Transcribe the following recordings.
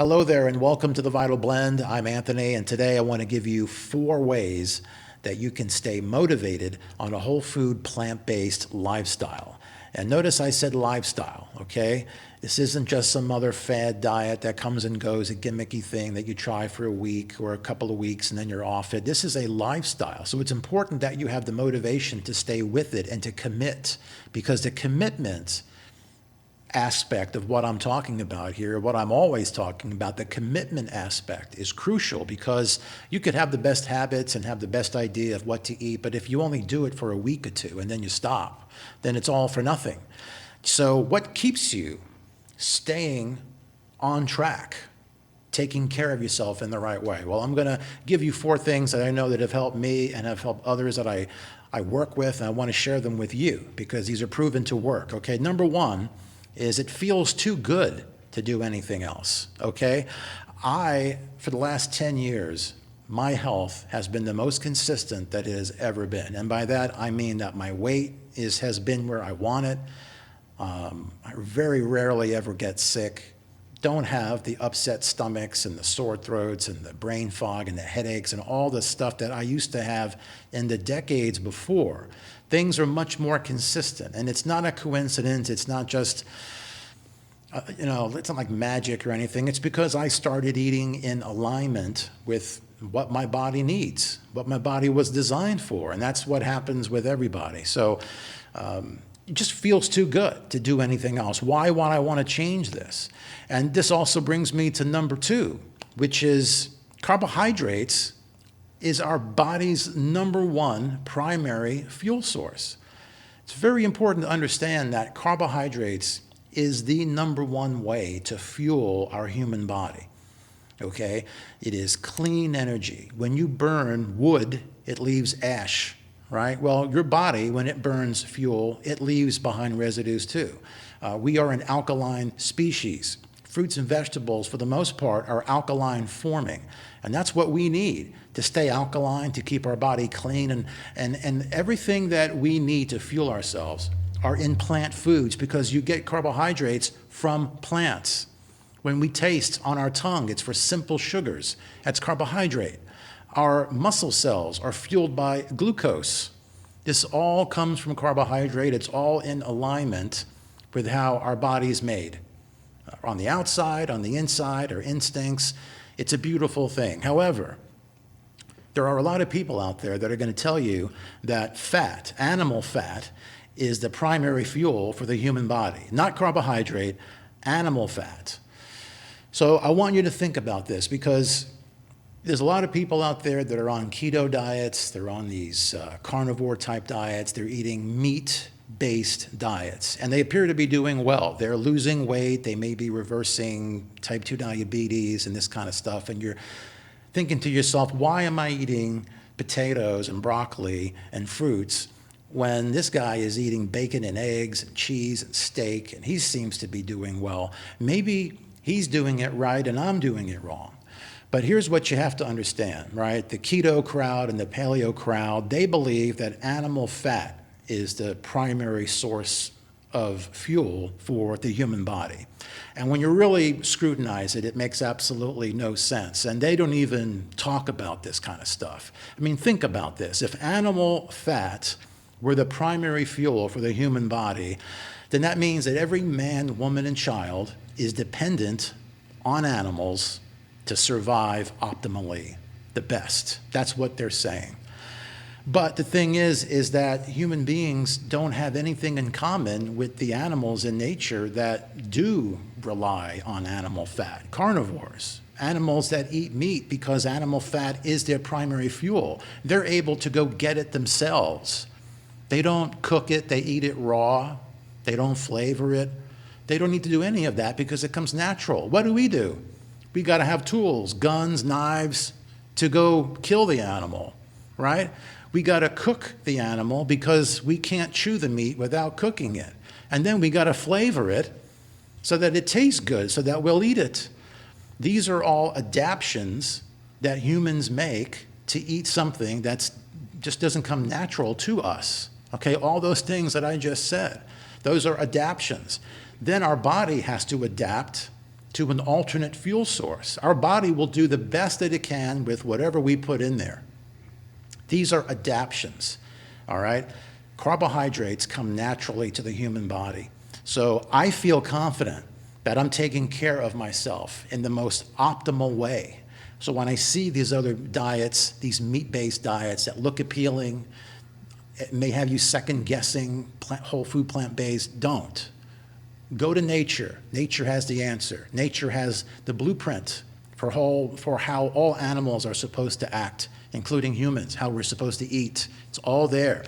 Hello there and welcome to the Vital Blend. I'm Anthony, and today I want to give you 4 ways that you can stay motivated on a whole food, plant-based lifestyle. And notice I said lifestyle, okay? This isn't just some other fad diet that comes and goes, a gimmicky thing that you try for a week or a couple of weeks and then you're off it. This is a lifestyle. So it's important that you have the motivation to stay with it and to commit, because the commitment aspect of what I'm talking about here, what I'm always talking about, the commitment aspect is crucial, because you could have the best habits and have the best idea of what to eat, but if you only do it for a week or two and then you stop, then it's all for nothing. So what keeps you staying on track, taking care of yourself in the right way? Well, I'm going to give you 4 things that I know that have helped me and have helped others that I work with, and I want to share them with you because these are proven to work. Okay, number 1 is it feels too good to do anything else, okay? For the last 10 years, my health has been the most consistent that it has ever been. And by that, I mean that my weight has been where I want it. I very rarely ever get sick, don't have the upset stomachs and the sore throats and the brain fog and the headaches and all the stuff that I used to have in the decades before. Things are much more consistent, and it's not a coincidence. It's not just, it's not like magic or anything. It's because I started eating in alignment with what my body needs, what my body was designed for, and that's what happens with everybody. So it just feels too good to do anything else. Why would I want to change this? And this also brings me to number 2, which is carbohydrates is our body's number 1 primary fuel source. It's very important to understand that carbohydrates is the number 1 way to fuel our human body, okay? It is clean energy. When you burn wood, it leaves ash, right? Well, your body, when it burns fuel, it leaves behind residues too. We are an alkaline species. Fruits and vegetables, for the most part, are alkaline forming. And that's what we need to stay alkaline, to keep our body clean. And everything that we need to fuel ourselves are in plant foods, because you get carbohydrates from plants. When we taste on our tongue, it's for simple sugars. That's carbohydrate. Our muscle cells are fueled by glucose. This all comes from carbohydrate. It's all in alignment with how our body is made. On the outside, on the inside, our instincts. It's a beautiful thing. However, there are a lot of people out there that are going to tell you that fat, animal fat, is the primary fuel for the human body. Not carbohydrate, animal fat. So I want you to think about this, because there's a lot of people out there that are on keto diets. They're on these carnivore type diets. They're eating meat-based diets, and they appear to be doing well. They're losing weight. They may be reversing type 2 diabetes and this kind of stuff. And you're thinking to yourself, why am I eating potatoes and broccoli and fruits when this guy is eating bacon and eggs and cheese and steak, and he seems to be doing well? Maybe he's doing it right and I'm doing it wrong. But here's what you have to understand, right? The keto crowd and the paleo crowd, they believe that animal fat is the primary source of fuel for the human body. And when you really scrutinize it, it makes absolutely no sense. And they don't even talk about this kind of stuff. I mean, think about this. If animal fat were the primary fuel for the human body, then that means that every man, woman, and child is dependent on animals to survive optimally, the best. That's what they're saying. But the thing is that human beings don't have anything in common with the animals in nature that do rely on animal fat. Carnivores, animals that eat meat because animal fat is their primary fuel. They're able to go get it themselves. They don't cook it, they eat it raw. They don't flavor it. They don't need to do any of that because it comes natural. What do? We got to have tools, guns, knives to go kill the animal, right? We got to cook the animal because we can't chew the meat without cooking it. And then we got to flavor it so that it tastes good, so that we'll eat it. These are all adaptions that humans make to eat something that just doesn't come natural to us. Okay, all those things that I just said, those are adaptions. Then our body has to adapt to an alternate fuel source. Our body will do the best that it can with whatever we put in there. These are adaptions, all right? Carbohydrates come naturally to the human body. So I feel confident that I'm taking care of myself in the most optimal way. So when I see these other diets, these meat-based diets that look appealing, it may have you second-guessing whole food plant-based, don't. Go to nature. Nature has the answer. Nature has the blueprint for how all animals are supposed to act, including humans, how we're supposed to eat. It's all there.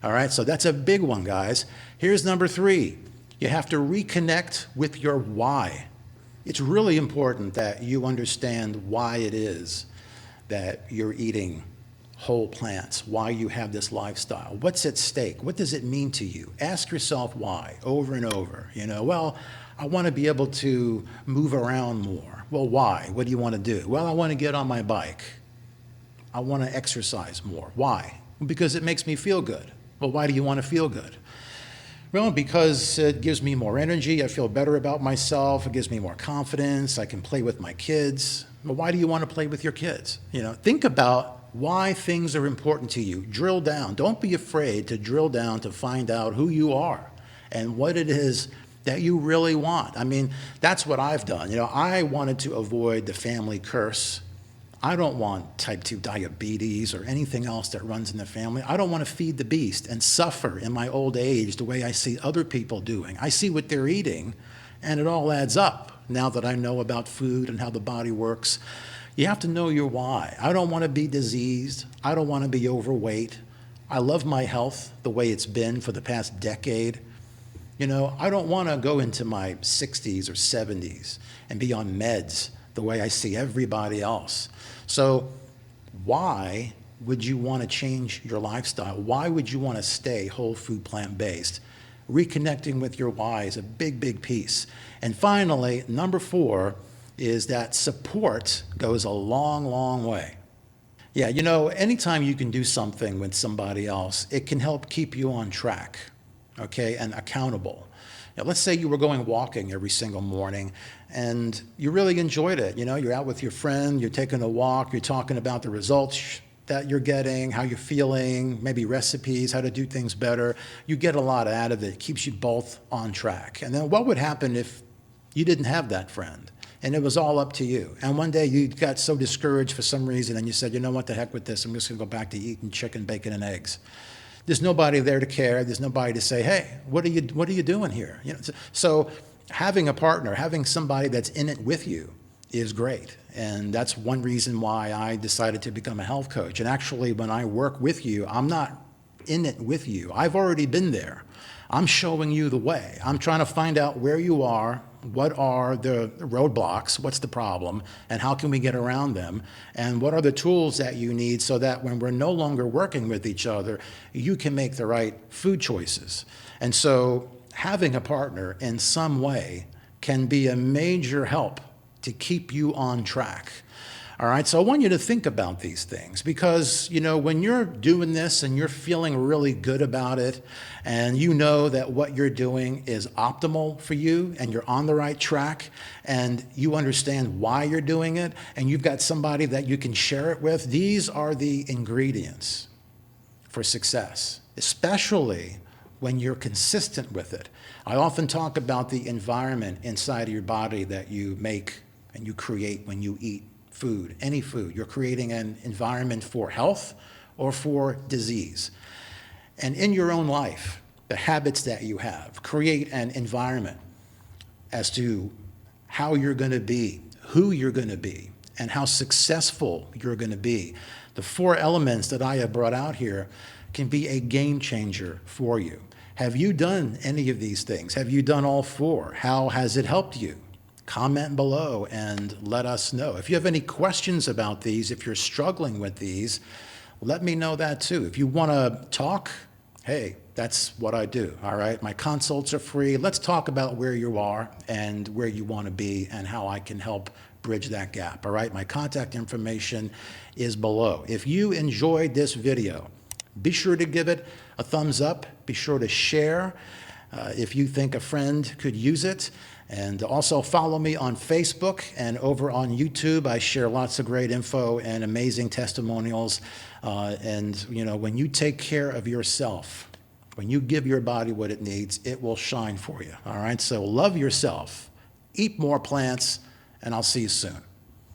All right, so that's a big one, guys. Here's number 3. You have to reconnect with your why. It's really important that you understand why it is that you're eating whole plants, why you have this lifestyle. What's at stake? What does it mean to you? Ask yourself why over and over. Well, I want to be able to move around more. Well, why? What do you want to do? Well, I want to get on my bike. I want to exercise more. Why? Because it makes me feel good. Well, why do you want to feel good? Well, because it gives me more energy. I feel better about myself. It gives me more confidence. I can play with my kids. Well, why do you want to play with your kids? Think about why things are important to you. Drill down. Don't be afraid to drill down to find out who you are and what it is that you really want. I mean, that's what I've done. I wanted to avoid the family curse. I don't want type 2 diabetes or anything else that runs in the family. I don't want to feed the beast and suffer in my old age the way I see other people doing. I see what they're eating, and it all adds up now that I know about food and how the body works. You have to know your why. I don't want to be diseased. I don't want to be overweight. I love my health the way it's been for the past decade. I don't want to go into my 60s or 70s and be on meds the way I see everybody else. So why would you want to change your lifestyle? Why would you want to stay whole food plant-based? Reconnecting with your why is a big, big piece. And finally, number 4 is that support goes a long, long way. Yeah, anytime you can do something with somebody else, it can help keep you on track, okay, and accountable. Now, let's say you were going walking every single morning and you really enjoyed it. You're out with your friend, you're taking a walk, you're talking about the results that you're getting, how you're feeling, maybe recipes, how to do things better. You get a lot out of it. It keeps you both on track. And then what would happen if you didn't have that friend and it was all up to you? And one day you got so discouraged for some reason and you said, what the heck with this? I'm just going to go back to eating chicken, bacon, and eggs. There's nobody there to care. There's nobody to say, hey, what are you doing here? So having a partner, having somebody that's in it with you is great. And that's one reason why I decided to become a health coach. And actually, when I work with you, I'm not in it with you. I've already been there. I'm showing you the way. I'm trying to find out where you are, what are the roadblocks, what's the problem, and how can we get around them, and what are the tools that you need so that when we're no longer working with each other, you can make the right food choices. And so having a partner in some way can be a major help to keep you on track. All right, so I want you to think about these things because, when you're doing this and you're feeling really good about it and you know that what you're doing is optimal for you and you're on the right track and you understand why you're doing it and you've got somebody that you can share it with, these are the ingredients for success, especially when you're consistent with it. I often talk about the environment inside of your body that you make and you create when you eat food, any food. You're creating an environment for health or for disease. And in your own life, the habits that you have, create an environment as to how you're going to be, who you're going to be, and how successful you're going to be. The 4 elements that I have brought out here can be a game changer for you. Have you done any of these things? Have you done all 4? How has it helped you? Comment below and let us know. If you have any questions about these, if you're struggling with these, let me know that too. If you want to talk, hey, that's what I do, all right? My consults are free. Let's talk about where you are and where you want to be and how I can help bridge that gap, all right? My contact information is below. If you enjoyed this video, be sure to give it a thumbs up. Be sure to share if you think a friend could use it. And also follow me on Facebook and over on YouTube. I share lots of great info and amazing testimonials. And when you take care of yourself, when you give your body what it needs, it will shine for you. All right. So love yourself, eat more plants, and I'll see you soon.